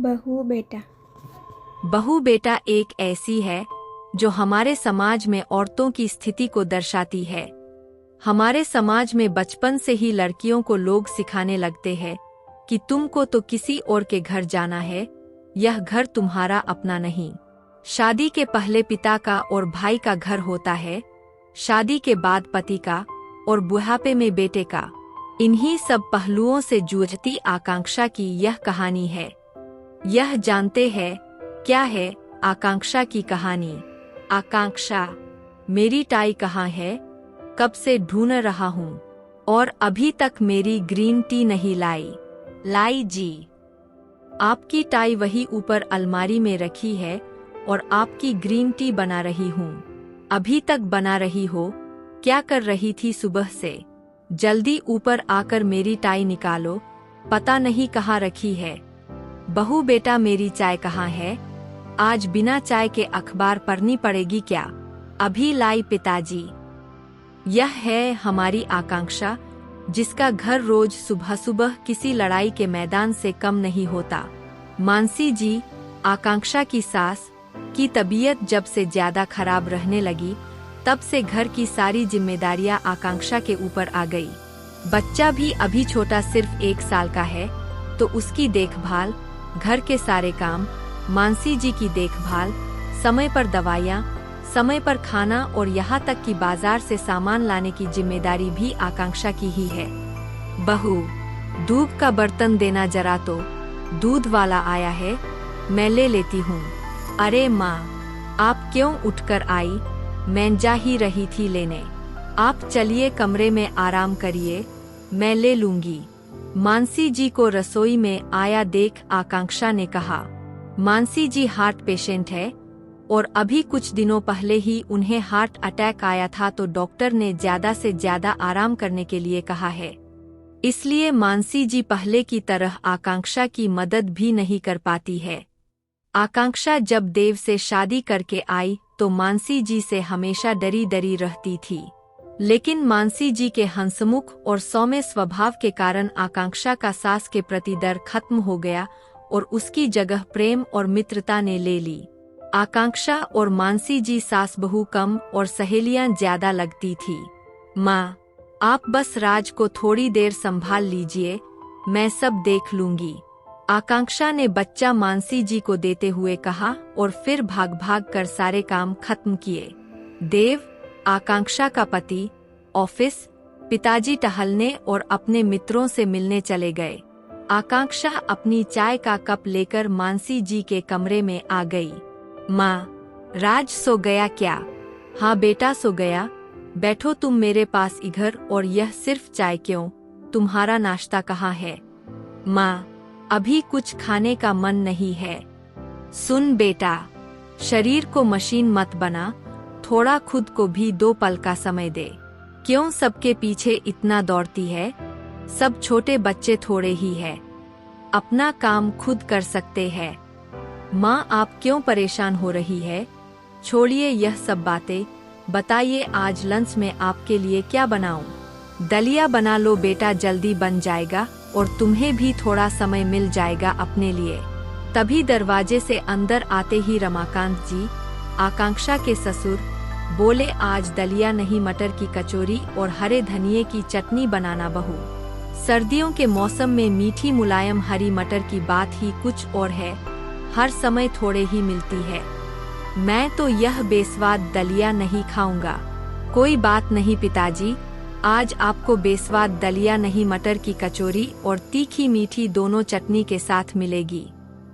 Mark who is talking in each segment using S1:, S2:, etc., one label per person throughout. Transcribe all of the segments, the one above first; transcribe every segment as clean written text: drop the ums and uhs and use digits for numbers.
S1: बहू बेटा।
S2: बहू बेटा एक ऐसी है जो हमारे समाज में औरतों की स्थिति को दर्शाती है। हमारे समाज में बचपन से ही लड़कियों को लोग सिखाने लगते हैं कि तुमको तो किसी और के घर जाना है, यह घर तुम्हारा अपना नहीं। शादी के पहले पिता का और भाई का घर होता है, शादी के बाद पति का और बुढ़ापे में बेटे का। इन्हीं सब पहलुओं से जूझती आकांक्षा की यह कहानी है। यह जानते हैं क्या है आकांक्षा की कहानी। आकांक्षा, मेरी टाई कहाँ है? कब से ढूंढ रहा हूँ और अभी तक मेरी ग्रीन टी नहीं लाई जी। आपकी टाई वही ऊपर अलमारी में रखी है और आपकी ग्रीन टी बना रही हूँ। अभी तक बना रही हो? क्या कर रही थी सुबह से? जल्दी ऊपर आकर मेरी टाई निकालो, पता नहीं कहाँ रखी है। बहू बेटा मेरी चाय कहाँ है? आज बिना चाय के अखबार पढ़नी पड़ेगी क्या? अभी लाई पिताजी। यह है हमारी आकांक्षा, जिसका घर रोज सुबह सुबह किसी लड़ाई के मैदान से कम नहीं होता। मानसी जी, आकांक्षा की सास की तबीयत जब से ज्यादा खराब रहने लगी, तब से घर की सारी जिम्मेदारियां आकांक्षा के ऊपर आ गई। बच्चा भी अभी छोटा, सिर्फ 1 साल का है, तो उसकी देखभाल, घर के सारे काम, मानसी जी की देखभाल, समय पर दवाइयाँ, समय पर खाना और यहाँ तक कि बाजार से सामान लाने की जिम्मेदारी भी आकांक्षा की ही है। बहू, दूध का बर्तन देना जरा तो, दूध वाला आया है, मैं ले लेती हूँ। अरे माँ, आप क्यों उठकर आई? मैं जा ही रही थी लेने। आप चलिए कमरे में आराम करिए, मैं ले लूंगी। मानसी जी को रसोई में आया देख आकांक्षा ने कहा। मानसी जी हार्ट पेशेंट है और अभी कुछ दिनों पहले ही उन्हें हार्ट अटैक आया था, तो डॉक्टर ने ज्यादा से ज्यादा आराम करने के लिए कहा है। इसलिए मानसी जी पहले की तरह आकांक्षा की मदद भी नहीं कर पाती है। आकांक्षा जब देव से शादी करके आई तो मानसी जी से हमेशा डरी डरी रहती थी, लेकिन मानसी जी के हंसमुख और सौम्य स्वभाव के कारण आकांक्षा का सास के प्रति डर खत्म हो गया और उसकी जगह प्रेम और मित्रता ने ले ली। आकांक्षा और मानसी जी सास बहू कम और सहेलियां ज्यादा लगती थी। माँ, आप बस राज को थोड़ी देर संभाल लीजिए, मैं सब देख लूंगी। आकांक्षा ने बच्चा मानसी जी को देते हुए कहा और फिर भाग भाग कर सारे काम खत्म किए। देव, आकांक्षा का पति, ऑफिस, पिताजी टहलने और अपने मित्रों से मिलने चले गए। आकांक्षा अपनी चाय का कप लेकर मानसी जी के कमरे में आ गई। माँ, राज सो गया क्या? हाँ बेटा सो गया, बैठो तुम मेरे पास इधर। और यह सिर्फ चाय क्यों, तुम्हारा नाश्ता कहाँ है? माँ, अभी कुछ खाने का मन नहीं है। सुन बेटा, शरीर को मशीन मत बना, थोड़ा खुद को भी 2 पल का समय दे। क्यों सबके पीछे इतना दौड़ती है? सब छोटे बच्चे थोड़े ही है, अपना काम खुद कर सकते हैं। माँ, आप क्यों परेशान हो रही है? छोड़िए यह सब बातें, बताइए आज लंच में आपके लिए क्या बनाऊं? दलिया बना लो बेटा, जल्दी बन जाएगा और तुम्हें भी थोड़ा समय मिल जाएगा अपने लिए। तभी दरवाजे से अंदर आते ही रमाकांत जी, आकांक्षा के ससुर, बोले आज दलिया नहीं, मटर की कचौरी और हरे धनिये की चटनी बनाना बहू। सर्दियों के मौसम में मीठी मुलायम हरी मटर की बात ही कुछ और है, हर समय थोड़े ही मिलती है। मैं तो यह बेस्वाद दलिया नहीं खाऊंगा। कोई बात नहीं पिताजी, आज आपको बेस्वाद दलिया नहीं, मटर की कचौरी और तीखी मीठी दोनों चटनी के साथ मिलेगी,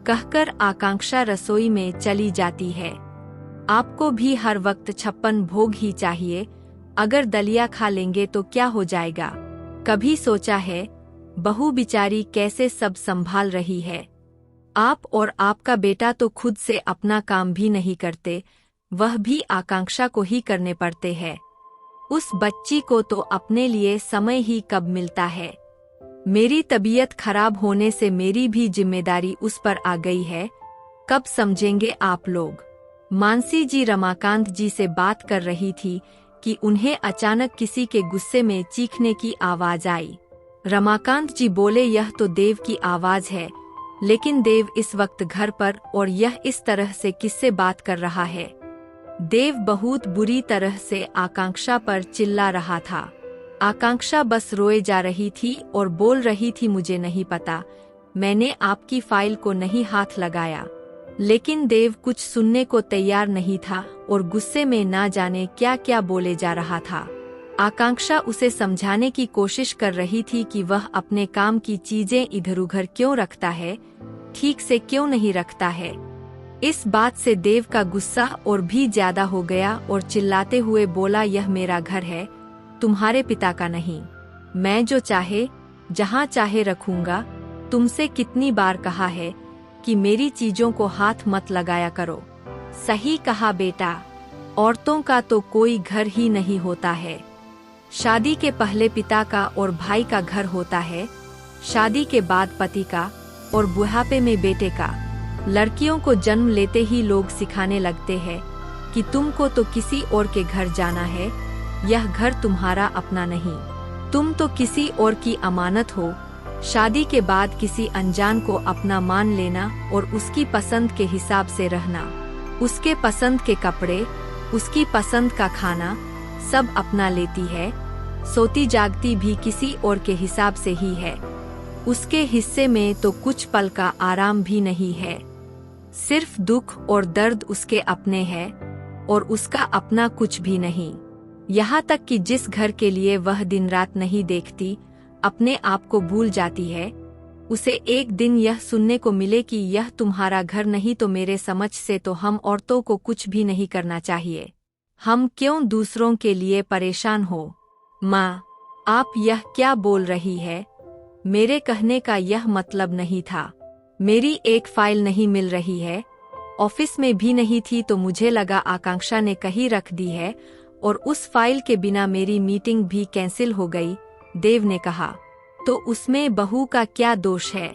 S2: कहकर आकांक्षा रसोई में चली जाती है। आपको भी हर वक्त 56 भोग ही चाहिए, अगर दलिया खा लेंगे तो क्या हो जाएगा? कभी सोचा है बहू बिचारी कैसे सब संभाल रही है? आप और आपका बेटा तो खुद से अपना काम भी नहीं करते, वह भी आकांक्षा को ही करने पड़ते हैं। उस बच्ची को तो अपने लिए समय ही कब मिलता है। मेरी तबीयत खराब होने से मेरी भी जिम्मेदारी उस पर आ गई है, कब समझेंगे आप लोग? मानसी जी रमाकांत जी से बात कर रही थी कि उन्हें अचानक किसी के गुस्से में चीखने की आवाज आई। रमाकांत जी बोले, यह तो देव की आवाज है, लेकिन देव इस वक्त घर पर और यह इस तरह से किससे बात कर रहा है। देव बहुत बुरी तरह से आकांक्षा पर चिल्ला रहा था। आकांक्षा बस रोए जा रही थी और बोल रही थी, मुझे नहीं पता, मैंने आपकी फाइल को नहीं हाथ लगाया। लेकिन देव कुछ सुनने को तैयार नहीं था और गुस्से में ना जाने क्या क्या बोले जा रहा था। आकांक्षा उसे समझाने की कोशिश कर रही थी कि वह अपने काम की चीजें इधर उधर क्यों रखता है, ठीक से क्यों नहीं रखता है। इस बात से देव का गुस्सा और भी ज्यादा हो गया और चिल्लाते हुए बोला, यह मेरा घर है, तुम्हारे पिता का नहीं। मैं जो चाहे जहाँ चाहे रखूंगा। तुमसे कितनी बार कहा है कि मेरी चीजों को हाथ मत लगाया करो। सही कहा बेटा, औरतों का तो कोई घर ही नहीं होता है। शादी के पहले पिता का और भाई का घर होता है, शादी के बाद पति का और बुढ़ापे में बेटे का। लड़कियों को जन्म लेते ही लोग सिखाने लगते हैं कि तुमको तो किसी और के घर जाना है, यह घर तुम्हारा अपना नहीं, तुम तो किसी और की अमानत हो। शादी के बाद किसी अनजान को अपना मान लेना और उसकी पसंद के हिसाब से रहना, उसके पसंद के कपड़े, उसकी पसंद का खाना सब अपना लेती है। सोती जागती भी किसी और के हिसाब से ही है। उसके हिस्से में तो कुछ पल का आराम भी नहीं है। सिर्फ दुख और दर्द उसके अपने हैं और उसका अपना कुछ भी नहीं। यहाँ तक कि जिस घर के लिए वह दिन रात नहीं देखती, अपने आप को भूल जाती है, उसे एक दिन यह सुनने को मिले कि यह तुम्हारा घर नहीं तो मेरे समझ से तो हम औरतों को कुछ भी नहीं करना चाहिए। हम क्यों दूसरों के लिए परेशान हो। माँ, आप यह क्या बोल रही है? मेरे कहने का यह मतलब नहीं था। मेरी एक फाइल नहीं मिल रही है, ऑफिस में भी नहीं थी, तो मुझे लगा आकांक्षा ने कहीं रख दी है और उस फाइल के बिना मेरी मीटिंग भी कैंसिल हो गई। देव ने कहा, तो उसमें बहू का क्या दोष है?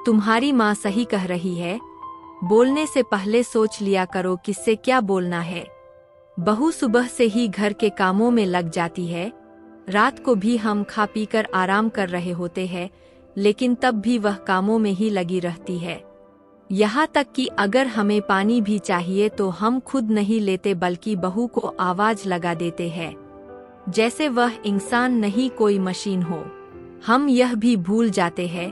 S2: तुम्हारी माँ सही कह रही है, बोलने से पहले सोच लिया करो किससे क्या बोलना है। बहू सुबह से ही घर के कामों में लग जाती है, रात को भी हम खा पीकर आराम कर रहे होते हैं, लेकिन तब भी वह कामों में ही लगी रहती है। यहाँ तक कि अगर हमें पानी भी चाहिए तो हम खुद नहीं लेते बल्कि बहू को आवाज लगा देते हैं, जैसे वह इंसान नहीं कोई मशीन हो। हम यह भी भूल जाते हैं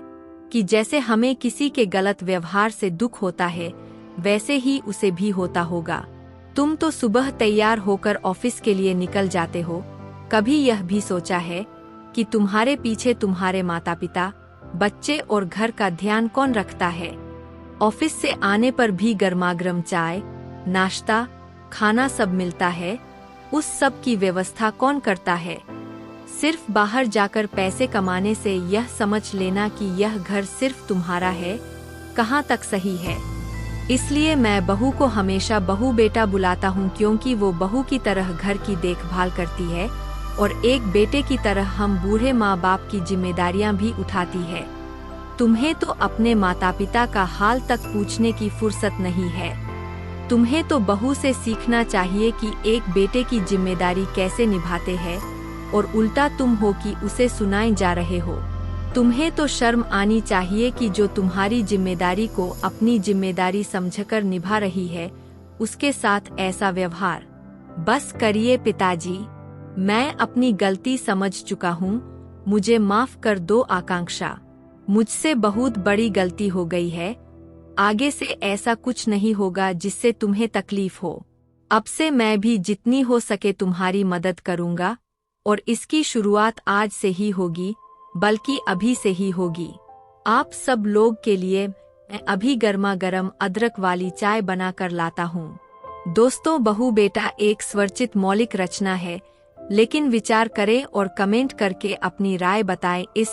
S2: कि जैसे हमें किसी के गलत व्यवहार से दुख होता है, वैसे ही उसे भी होता होगा। तुम तो सुबह तैयार होकर ऑफिस के लिए निकल जाते हो, कभी यह भी सोचा है कि तुम्हारे पीछे तुम्हारे माता पिता, बच्चे और घर का ध्यान कौन रखता है? ऑफिस से आने पर भी गर्मागर्म चाय, नाश्ता, खाना सब मिलता है, उस सब की व्यवस्था कौन करता है? सिर्फ बाहर जाकर पैसे कमाने से यह समझ लेना कि यह घर सिर्फ तुम्हारा है, कहाँ तक सही है? इसलिए मैं बहू को हमेशा बहू बेटा बुलाता हूँ, क्योंकि वो बहू की तरह घर की देखभाल करती है और एक बेटे की तरह हम बूढ़े माँ बाप की जिम्मेदारियाँ भी उठाती है। तुम्हें तो अपने माता पिता का हाल तक पूछने की फुर्सत नहीं है। तुम्हें तो बहू से सीखना चाहिए कि एक बेटे की जिम्मेदारी कैसे निभाते हैं, और उल्टा तुम हो कि उसे सुनाए जा रहे हो। तुम्हें तो शर्म आनी चाहिए कि जो तुम्हारी जिम्मेदारी को अपनी जिम्मेदारी समझकर निभा रही है, उसके साथ ऐसा व्यवहार। बस करिए पिताजी, मैं अपनी गलती समझ चुका हूँ, मुझे माफ कर दो आकांक्षा, मुझसे बहुत बड़ी गलती हो गई है। आगे से ऐसा कुछ नहीं होगा जिससे तुम्हें तकलीफ हो। अब से मैं भी जितनी हो सके तुम्हारी मदद करूँगा, और इसकी शुरुआत आज से ही होगी, बल्कि अभी से ही होगी। आप सब लोग के लिए मैं अभी गर्मा गर्म अदरक वाली चाय बना कर लाता हूँ। दोस्तों, बहू बेटा एक स्वरचित मौलिक रचना है, लेकिन विचार करें और कमेंट करके अपनी राय बताएं। इस